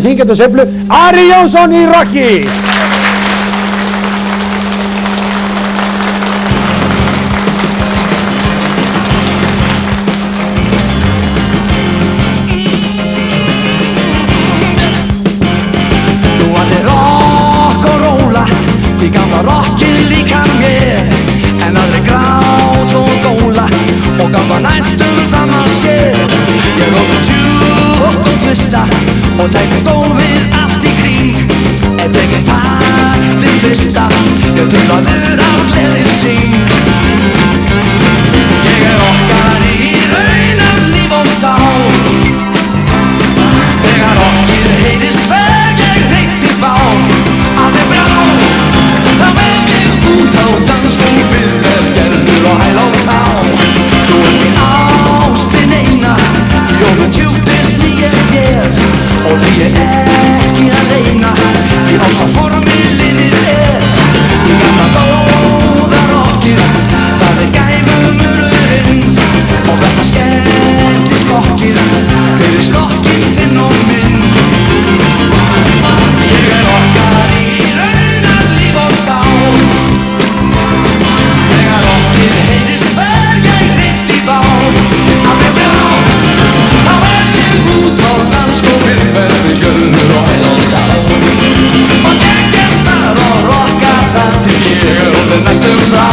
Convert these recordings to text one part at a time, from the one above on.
Syngjandi sveiflu, Ari Jónsson í Rocky. Nú var det rock og róla í gamla rockið líka mér, en aldrei grát og góla og ganga næstum fram að sér. Ég hóp tjútt og tvista og tækni gólfið allt í kring, en tekið taktinn fyrsta, ég trúlaður af gleði sín. Ég rockari í raun af líf og sál, þegar rockið heyrist fer ég hreint í bál. Alveg brá, þá veg ég út á dansgólfið með gerður og hæl og tá. Þú ekki ástin eina, jóðu tjúktist ég þér, og því ég ekki að leina í ása formi liðið er. Því gamla góða rockið, það er gæfumunurinn og besta skemmti skokkið fyrir skokkinn þinn og minn. Ég rockari í raun af líf og sál, þegar rockið heyrist fer ég hreint í bál. Alveg brá, þá veg ég út á dansgólfið með gjörður og hæl og tá. Og geggjast þar og rocka þar til ég orðinn næstum frá.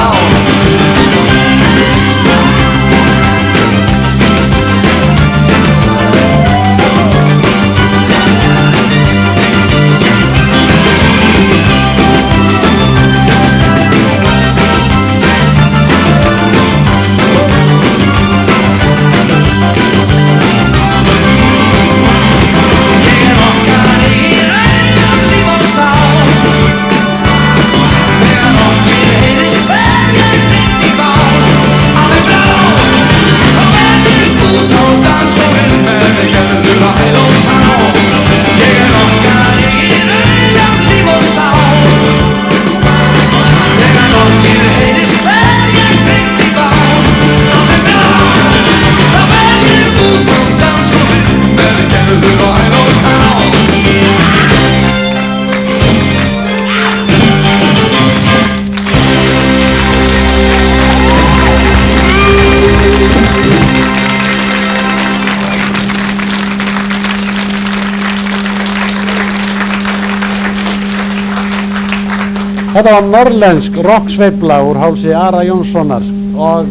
Þetta var norrlensk rocksveifla úr hálsi Ara Jónssonar og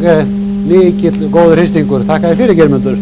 mikill góður hristingur. Þakka þér fyrir, Geirmundur.